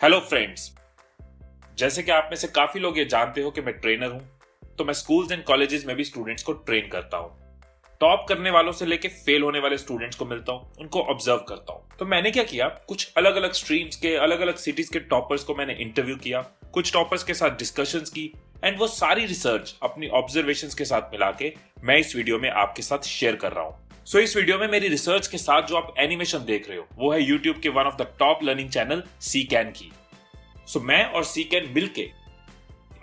Hello friends. जैसे कि आप में से काफी लोग ये जानते हो कि मैं ट्रेनर हूं, तो मैं स्कूल्स एंड कॉलेजेस में भी स्टूडेंट्स को ट्रेन करता हूं। टॉप करने वालों से लेके फेल होने वाले स्टूडेंट्स को मिलता हूं, उनको ऑब्जर्व करता हूं। तो मैंने क्या किया, कुछ अलग अलग स्ट्रीम्स के अलग अलग सिटीज के टॉपर्स को मैंने इंटरव्यू किया, कुछ टॉपर्स के साथ डिस्कशंस की एंड वो सारी रिसर्च अपनी ऑब्जर्वेशंस के साथ मिला के मैं इस वीडियो में आपके साथ शेयर कर रहा हूं। सो इस वीडियो में मेरी रिसर्च के साथ जो आप एनिमेशन देख रहे हो वो है यूट्यूब के one of the top learning channel सी कैन की। सो मैं और सी कैन मिलके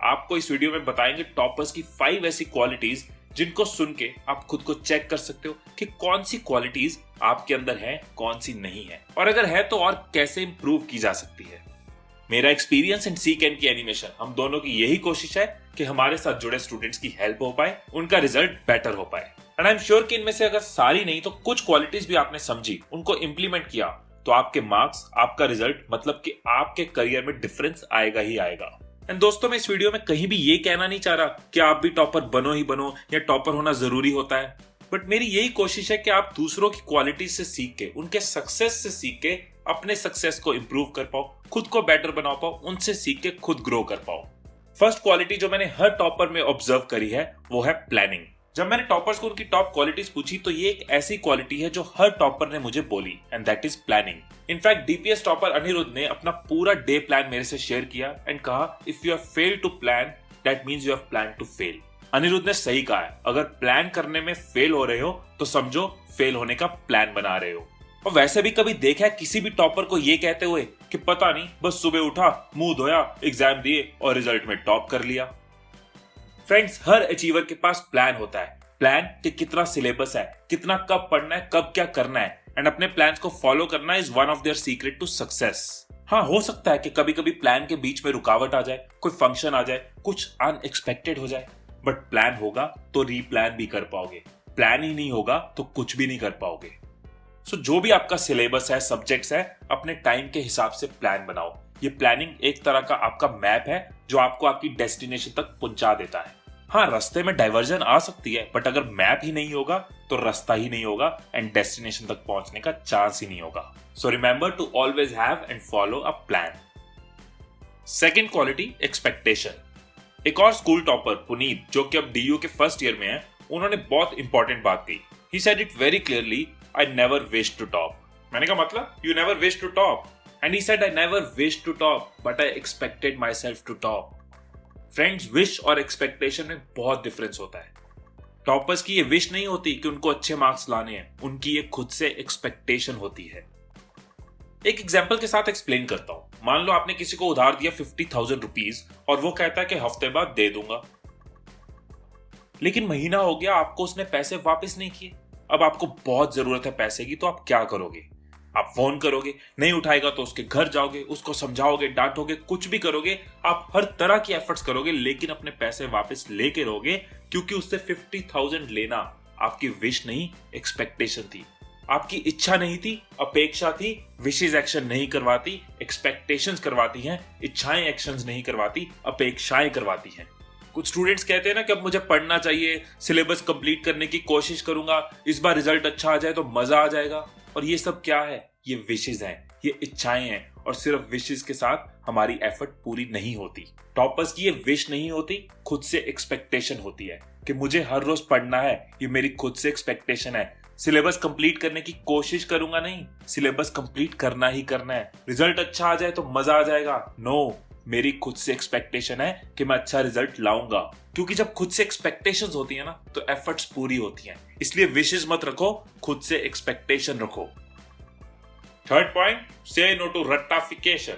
आपको इस वीडियो में बताएंगे टॉपर्स की 5 ऐसी क्वालिटीज जिनको सुन के आप खुद को चेक कर सकते हो कि कौन सी क्वालिटीज आपके अंदर है, कौन सी नहीं है, और अगर है तो और कैसे इंप्रूव की जा सकती है। मेरा एक्सपीरियंस एंड सी कैन की एनिमेशन, हम दोनों की यही कोशिश है कि हमारे साथ जुड़े स्टूडेंट्स की हेल्प हो पाए, उनका रिजल्ट बेटर हो पाए। एंड आई एम श्योर कि इनमें से अगर सारी नहीं तो कुछ क्वालिटीज भी आपने समझी, उनको इंप्लीमेंट किया, तो आपके मार्क्स, आपका रिजल्ट, मतलब कि आपके करियर में डिफरेंस आएगा ही आएगा। एंड दोस्तों, मैं इस वीडियो में कहीं भी ये कहना नहीं चाह रहा कि आप भी टॉपर बनो ही बनो या टॉपर होना जरूरी होता है, बट मेरी यही कोशिश है कि आप दूसरों की क्वालिटी से सीख के, उनके सक्सेस से सीख के अपने सक्सेस को इंप्रूव कर पाओ, खुद को बेटर बना पाओ, उनसे सीख के खुद ग्रो कर पाओ। फर्स्ट क्वालिटी जो मैंने हर टॉपर में ऑब्जर्व करी है वो है प्लानिंग। जब मैंने टॉपर्स को उनकी टॉप क्वालिटीज पूछी तो ये एक ऐसी क्वालिटी है जो हर टॉपर ने मुझे बोली, and that is planning. In fact DPS topper Anirudh ने अपना पूरा डे प्लान मेरे से शेयर किया एंड कहा, if you have failed to plan that means you have plan to fail. Anirudh ने सही कहा है, अगर प्लान करने में फेल हो रहे हो तो समझो फेल होने का प्लान बना रहे हो। और वैसे भी कभी देखा है किसी भी टॉपर को ये कहते हुए कि पता नहीं, बस सुबह उठा, मुंह धोया, एग्जाम दिए और रिजल्ट में टॉप कर लिया। फ्रेंड्स, हर अचीवर के पास प्लान होता है। प्लान कि कितना सिलेबस है, कितना कब पढ़ना है, कब क्या करना है, एंड अपने प्लान्स को फॉलो करना is one of their secret to success. हाँ, हो सकता है कि कभी कभी प्लान के बीच में रुकावट आ जाए, कोई फंक्शन आ जाए, कुछ अनएक्सपेक्टेड हो जाए, बट प्लान होगा तो रीप्लान भी कर पाओगे। प्लान ही नहीं होगा तो कुछ भी नहीं कर पाओगे। सो जो भी आपका सिलेबस है, सब्जेक्ट्स है, अपने टाइम के हिसाब से प्लान बनाओ। ये प्लानिंग एक तरह का आपका मैप है जो आपको आपकी डेस्टिनेशन तक पहुंचा देता है। हाँ, रास्ते में डाइवर्जन आ सकती है, बट अगर मैप ही नहीं होगा तो रास्ता ही नहीं होगा एंड डेस्टिनेशन तक पहुंचने का चांस ही नहीं होगा। So remember to always have and follow a plan. Second quality, expectation. एक और स्कूल टॉपर पुनीत, जो कि अब डीयू के फर्स्ट ईयर में है, उन्होंने बहुत इंपॉर्टेंट बात कही। He said it very clearly, I never wish to top. मैंने कहा मतलब, you never wish to top? And he said, I never wish to top but I expected myself to top. Friends, wish और expectation में बहुत difference होता है। Toppers की ये विश नहीं होती कि उनको अच्छे मार्क्स लाने हैं, उनकी ये खुद से एक्सपेक्टेशन होती है। एक एग्जांपल के साथ एक्सप्लेन करता हूं। मान लो आपने किसी को उधार दिया 50,000 रुपीज और वो कहता है कि हफ्ते बाद दे दूंगा, लेकिन महीना हो गया, आपको उसने पैसे वापस नहीं किए। अब आपको बहुत जरूरत है पैसे की, तो आप क्या करोगे? आप फोन करोगे, नहीं उठाएगा तो उसके घर जाओगे, उसको समझाओगे, डांटोगे, कुछ भी करोगे, आप हर तरह की एफर्ट्स करोगे, लेकिन अपने पैसे वापस लेके रहोगे, क्योंकि उससे 50,000 लेना आपकी विश नहीं, एक्सपेक्टेशन थी। आपकी इच्छा नहीं थी, अपेक्षा थी। विशेष एक्शन नहीं करवाती, एक्सपेक्टेशंस करवाती हैं। इच्छाएं एक्शंस नहीं करवाती, अपेक्षाएं करवाती हैं। कुछ स्टूडेंट्स कहते हैं ना कि अब मुझे पढ़ना चाहिए, सिलेबस कंप्लीट करने की कोशिश करूंगा, इस बार रिजल्ट अच्छा आ जाए तो मजा आ जाएगा। और ये सब क्या है? ये विशेस हैं, ये इच्छाएं हैं, और सिर्फ विशेस के साथ हमारी एफर्ट पूरी नहीं होती। टॉपर्स की ये विश नहीं होती, खुद से एक्सपेक्टेशन होती है कि मुझे हर रोज पढ़ना है। ये मेरी खुद से एक्सपेक्टेशन है। सिलेबस कंप्लीट करने की कोशिश करूंगा नहीं, सिलेबस कंप्लीट करना ही करना है। रिजल्ट अच्छा आ जाए तो मजा आ जाएगा, नो, मेरी खुद से एक्सपेक्टेशन है कि मैं अच्छा रिजल्ट लाऊंगा। क्योंकि जब खुद से एक्सपेक्टेशंस होती है ना, तो एफर्ट्स पूरी होती हैं। इसलिए विशेस मत रखो, खुद से एक्सपेक्टेशन रखो। थर्ड पॉइंट, से नो टू रट्टाफिकेशन।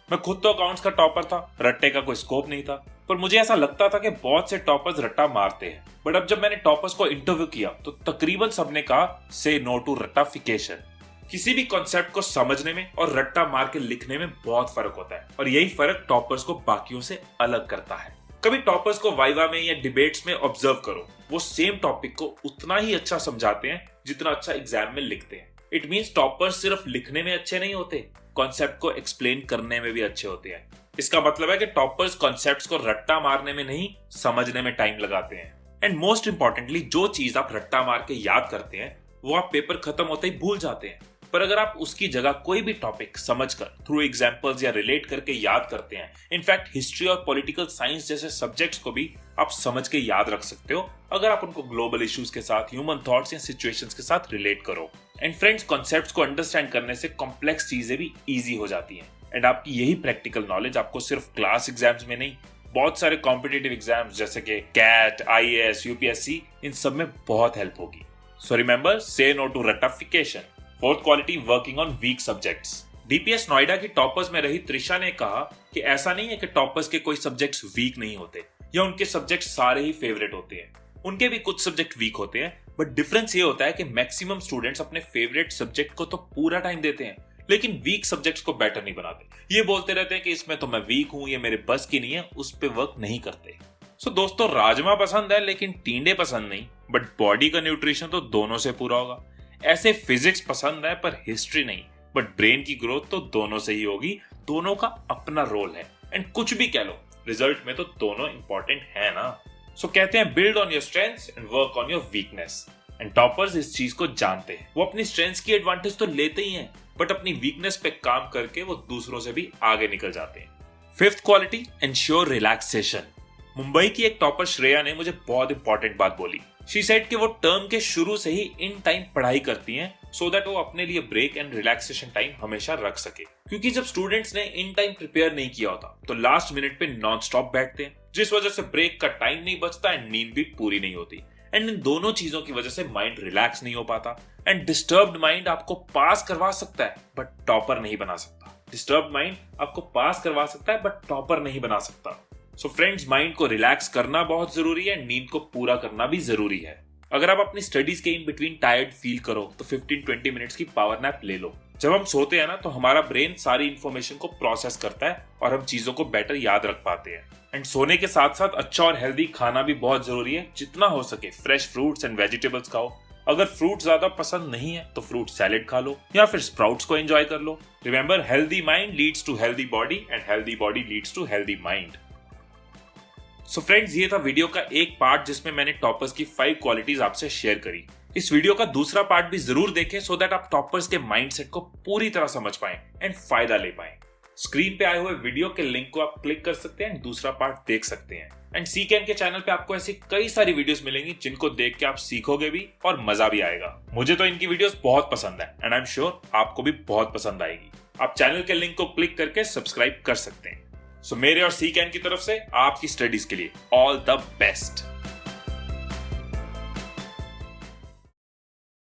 मैं खुद तो अकाउंट्स का टॉपर था, रट्टे का कोई स्कोप नहीं था, पर मुझे ऐसा लगता था कि बहुत से टॉपर्स रट्टा मारते हैं। बट अब जब मैंने टॉपर्स को इंटरव्यू किया तो तकरीबन सबने कहा, से नो टू रट्टाफिकेशन। किसी भी कॉन्सेप्ट को समझने में और रट्टा मार के लिखने में बहुत फर्क होता है, और यही फर्क टॉपर्स को बाकियों से अलग करता है। कभी टॉपर्स को वाइवा में या डिबेट्स में ऑब्जर्व करो, वो सेम टॉपिक को उतना ही अच्छा समझाते हैं जितना अच्छा एग्जाम में लिखते हैं। इट मींस टॉपर्स सिर्फ लिखने में अच्छे नहीं होते, कॉन्सेप्ट को एक्सप्लेन करने में भी अच्छे होते हैं। इसका मतलब है कि टॉपर्स कॉन्सेप्ट्स को रट्टा मारने में नहीं, समझने में टाइम लगाते हैं। एंड मोस्ट इंपॉर्टेंटली, जो चीज आप रट्टा मार के याद करते हैं वो आप पेपर खत्म होते ही भूल जाते हैं। पर अगर आप उसकी जगह कोई भी टॉपिक समझकर थ्रू एग्जांपल्स या रिलेट करके याद करते हैं, इनफैक्ट हिस्ट्री और पॉलिटिकल साइंस जैसे सब्जेक्ट्स को भी आप समझ के याद रख सकते हो अगर आप उनको ग्लोबल इश्यूज के साथ, ह्यूमन थॉट्स या सिचुएशंस के साथ रिलेट करो। एंड फ्रेंड्स, कॉन्सेप्ट्स को अंडरस्टैंड करने से कॉम्प्लेक्स चीजें भी इजी हो जाती हैं। एंड आपकी यही प्रैक्टिकल नॉलेज आपको सिर्फ क्लास एग्जाम्स में नहीं, बहुत सारे कॉम्पिटिटिव एग्जाम्स जैसे कि कैट, आईएएस, यूपीएससी, इन सब में बहुत हेल्प होगी। So remember, say no to रटिफिकेशन। Fourth quality, working on weak subjects. DPS Noida की टॉपर्स में रही त्रिशा ने कहा कि ऐसा नहीं है कि टॉपर्स के कोई सब्जेक्ट्स वीक नहीं होते या उनके सब्जेक्ट सारे ही फेवरेट होते हैं। उनके भी कुछ सब्जेक्ट वीक होते हैं, बट डिफरेंस ये होता है कि मैक्सिमम स्टूडेंट्स अपने फेवरेट सब्जेक्ट को तो पूरा टाइम देते हैं, लेकिन वीक सब्जेक्ट्स को बेटर नहीं बनाते। ये बोलते रहते हैं कि इसमें तो मैं वीक हूं, ये मेरे बस की नहीं है, उस पे वर्क नहीं करते। सो दोस्तों, राजमा पसंद है लेकिन टींडे पसंद नहीं, बट बॉडी का न्यूट्रिशन तो दोनों से पूरा होगा। ऐसे फिजिक्स पसंद है पर हिस्ट्री नहीं, बट ब्रेन की ग्रोथ तो दोनों से ही होगी। दोनों का अपना रोल है, एंड कुछ भी कह लो, रिजल्ट में तो दोनों इंपॉर्टेंट है ना। सो कहते हैं, build on your strengths and work on your weakness. And toppers इस चीज को जानते हैं। वो अपनी स्ट्रेंथ्स की एडवांटेज तो लेते ही हैं, बट अपनी वीकनेस पे काम करके वो दूसरों से भी आगे निकल जाते हैं। Fifth quality, ensure relaxation. Mumbai की एक टॉपर श्रेया ने मुझे बहुत इंपॉर्टेंट बात बोली। शी सेड कि वो टर्म के शुरू से ही इन टाइम पढ़ाई करती हैं सो दैट वो अपने लिए ब्रेक एंड रिलैक्सेशन टाइम हमेशा रख सके। क्योंकि जब स्टूडेंट्स ने इन टाइम प्रिपेयर नहीं किया होता तो लास्ट मिनट पे नॉन स्टॉप बैठते हैं, जिस वजह से ब्रेक का टाइम नहीं बचता एंड नींद भी पूरी नहीं होती। एंड इन दोनों चीजों की वजह से माइंड रिलैक्स नहीं हो पाता। एंड डिस्टर्ब्ड माइंड आपको पास करवा सकता है बट टॉपर नहीं बना सकता। डिस्टर्ब्ड माइंड आपको पास करवा सकता है बट टॉपर नहीं बना सकता। सो फ्रेंड्स, माइंड को रिलैक्स करना बहुत जरूरी है, नींद को पूरा करना भी जरूरी है। अगर आप अपनी स्टडीज के इन बिटवीन टायर्ड फील करो तो 15-20 मिनट्स की पावर नैप ले लो। जब हम सोते हैं ना तो हमारा ब्रेन सारी इंफॉर्मेशन को प्रोसेस करता है और हम चीजों को बेटर याद रख पाते हैं। एंड सोने के साथ साथ अच्छा और हेल्दी खाना भी बहुत जरूरी है। जितना हो सके फ्रेश फ्रूट्स एंड वेजिटेबल्स खाओ। अगर फ्रूट ज्यादा पसंद नहीं है तो फ्रूट सैलेड खा लो या फिर स्प्राउट्स को एंजॉय कर लो। Remember, healthy mind leads to healthy body and healthy body leads to healthy mind. So friends, ये था वीडियो का एक पार्ट जिसमें मैंने टॉपर्स की 5 क्वालिटीज आपसे शेयर करी। इस वीडियो का दूसरा पार्ट भी जरूर देखें सो दैट आप टॉपर्स के माइंडसेट को पूरी तरह समझ पाएं एंड फायदा ले पाएं। स्क्रीन पे आए हुए वीडियो के लिंक को आप क्लिक कर सकते हैं, दूसरा पार्ट देख सकते हैं। एंड सीकैन के चैनल पे आपको ऐसी कई सारी वीडियोस मिलेंगी जिनको देख के आप सीखोगे भी और मजा भी आएगा। मुझे तो इनकी वीडियोस बहुत पसंद है एंड आई एम श्योर आपको भी बहुत पसंद आएगी। आप चैनल के लिंक को क्लिक करके सब्सक्राइब कर सकते हैं। सो मेरे और सीकैन की तरफ से आपकी स्टडीज के लिए ऑल द बेस्ट।